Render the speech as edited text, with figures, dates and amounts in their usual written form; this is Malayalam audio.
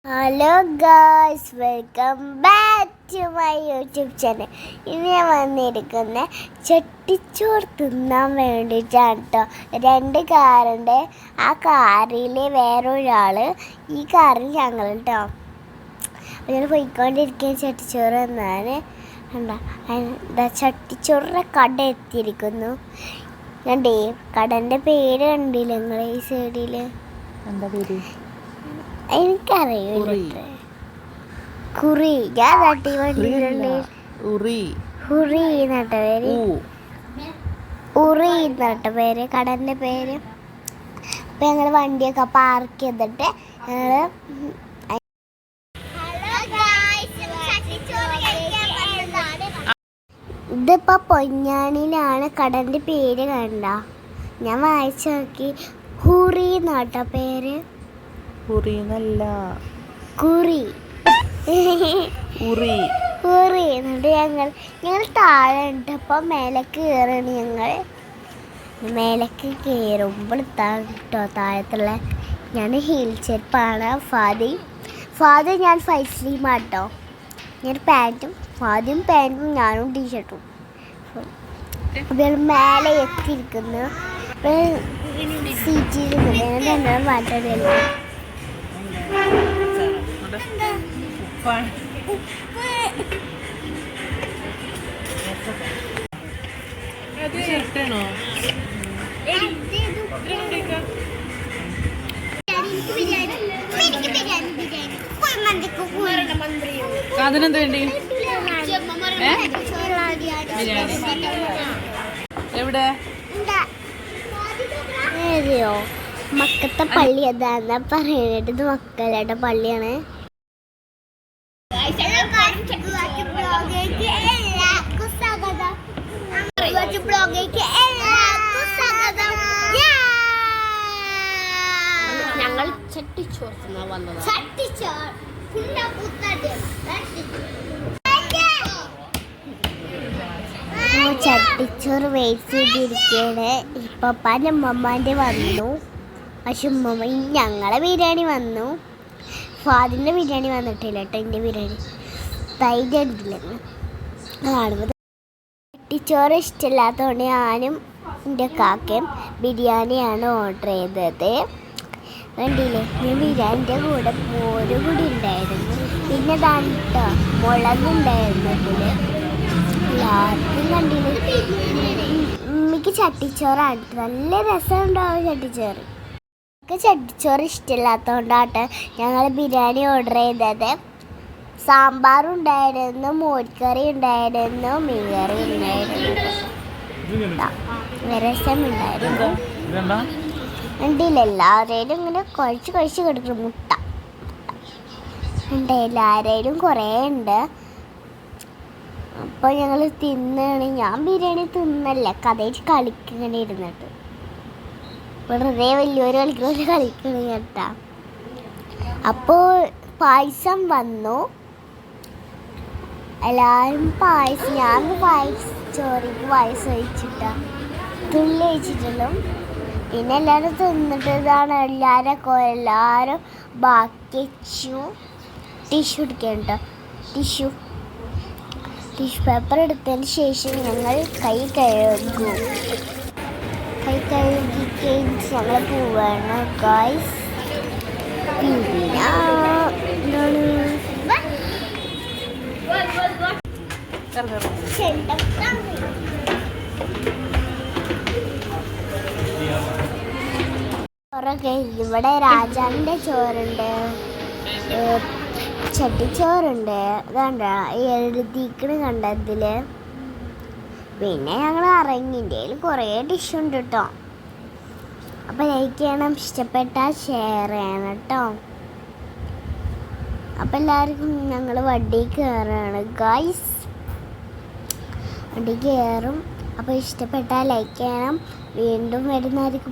Hello guys, welcome back to my YouTube channel. ഇനി ഞാൻ വന്നിരിക്കുന്ന ചട്ടിച്ചോറ് തിന്നാൻ വേണ്ടിയിട്ടാണ് കേട്ടോ. രണ്ട് കാറുണ്ട്. ആ കാറിൽ വേറൊരാൾ, ഈ കാറിൽ ഞങ്ങൾ കേട്ടോ. അങ്ങനെ പോയിക്കൊണ്ടിരിക്കുന്ന ചട്ടിച്ചോറ് എന്നാണ് എന്താ ചട്ടിച്ചോറിൻ്റെ കട എത്തിയിരിക്കുന്നു. കണ്ടേ, കടൻ്റെ പേര് കണ്ടില്ല നിങ്ങൾ ഈ സൈഡിൽ? എന്താ പേര്? എനിക്കറിയില്ല. കുറി. ഞാൻ നാട്ടി വണ്ടിയിലുണ്ട്. ഉറി നട്ട പേര്, ഉറി നട്ട പേര് കടൻ്റെ പേര്. അപ്പം ഞങ്ങൾ വണ്ടിയൊക്കെ പാർക്ക് ചെയ്തിട്ട് ഞങ്ങൾ ഇതിപ്പോൾ പൊന്നാനിയിലാണ് കടൻ്റെ പേര്. കണ്ട, ഞാൻ വായിച്ചു നോക്കി. ഹുറി നട്ട പേര്. കുറി എന്നിട്ട് ഞങ്ങൾ താഴെ ഉണ്ട്. അപ്പം മേലേക്ക് കയറാണ്. ഞങ്ങൾ മേലേക്ക് കയറുമ്പോൾ കേട്ടോ താഴത്തുള്ള ഞാൻ ഹീൽ ചെരുപ്പാണ്. ഫാദി ഞാൻ ഫൈവ് സ്ലീമാട്ടോ. ഞാൻ പാൻറ്റും ഫാദ്യം പാൻറ്റും ഞാനും ടീഷർട്ടും. അപ്പോൾ മേലെ എത്തിയിരിക്കുന്നു. സീറ്റിൽ രണ്ടാം മാറ്റാറില്ല. അതിനെന്ത് വേണ്ടി? എവിടെ? ഏതെയോ മക്കത്തെ പള്ളി അതാന്നാ പറയുന്നത്. ഇത് മക്കളുടെ പള്ളിയാണ്. ഞങ്ങൾ ചട്ടിച്ചോറ് തിന്നാൻ വന്നതാണ്. ചട്ടിച്ചോറ് വെയിറ്റ് ചെയ്തിരിക്കുകയാണ്. ഇപ്പപ്പാൻ്റെ ഉമ്മമാൻ്റെ വന്നു. പക്ഷെ ഉമ്മ ഞങ്ങളെ ബിരിയാണി വന്നു. ഫാദിൻ്റെ ബിരിയാണി വന്നിട്ടില്ല കേട്ടോ. എൻ്റെ ബിരിയാണി തൈര് ഉണ്ടില്ലെന്ന് കാണുമ്പോൾ ചട്ടിച്ചോറ് ഇഷ്ടമില്ലാത്തതുകൊണ്ട് ഞാനും എൻ്റെ കാക്കയും ബിരിയാണിയാണ് ഓർഡർ ചെയ്തത്. കണ്ടില്ലേ, ഞാൻ ബിരിയാണിൻ്റെ കൂടെ മോരും കൂടി ഉണ്ടായിരുന്നു. പിന്നെ കേട്ടോ മുളകുണ്ടായിരുന്നു. ഇതിൽ എല്ലാവർക്കും കണ്ടില്ലേ. ഉമ്മയ്ക്ക് ചട്ടിച്ചോറാണ്. നല്ല രസമുണ്ടാവും ചട്ടിച്ചോറ്. ചട്ടിച്ചോറ് ഇഷ്ടമില്ലാത്തതുകൊണ്ടാട്ടെ ഞങ്ങൾ ബിരിയാണി ഓർഡർ ചെയ്തത്. സാമ്പാറുണ്ടായിരുന്നു, മോരുകറി ഉണ്ടായിരുന്നു, മീൻകറി ഉണ്ടായിരുന്നു, രസമുണ്ടായിരുന്നു. ഉണ്ടില്ല, എല്ലാവരേലും ഇങ്ങനെ കുഴച്ച് കിടക്കുന്നു. മുട്ട ഉണ്ട്, എല്ലാവരേലും കുറേ ഉണ്ട്. അപ്പോൾ ഞങ്ങൾ തിന്നാണ്. ഞാൻ ബിരിയാണി തിന്നല്ല, കഥയിൽ കളിക്കിങ്ങനെ ഇരുന്നിട്ട് വെറുതെ വലിയൊരു കളിക്കണ കേട്ടാ. അപ്പോൾ പായസം വന്നു. എല്ലാവരും പായസം, ഞാൻ ചോറിക്ക് പായസം ഒഴിച്ചിട്ടാ തുള്ളി ഒഴിച്ചിട്ടുള്ളൂ. പിന്നെ എല്ലാവരും തിന്നിട്ട് ഇതാണ് എല്ലാവരും ബാക്കി ടിഷ്യൂ എടുക്കണ്ട. ടിഷ്യൂ പേപ്പർ എടുത്തതിന് ശേഷം ഞങ്ങൾ കൈ കഴുകി ഞങ്ങൾ പോവാണ് ഗായ്സ്. പിന്നെ ചോറൊക്കെ ഇവിടെ രാജാവിൻ്റെ ചോറുണ്ട്, ചട്ടിച്ചോറുണ്ട്. കണ്ട എഴുതിക്കണ് കണ്ടതിൽ. പിന്നെ ഞങ്ങൾ ഇറങ്ങിൻ്റെ കുറേ ഡിഷുണ്ട് കേട്ടോ. അപ്പോൾ ലൈക്ക് ചെയ്യണം, ഇഷ്ടപ്പെട്ടാൽ ഷെയർ ചെയ്യണം കേട്ടോ. അപ്പോൾ എല്ലാവർക്കും ഞങ്ങൾ വണ്ടി കയറുകയാണ് ഗായ്സ്. വണ്ടി കയറും. അപ്പോൾ ഇഷ്ടപ്പെട്ടാൽ ലൈക്ക് ചെയ്യണം. വീണ്ടും വരുന്നവർക്ക്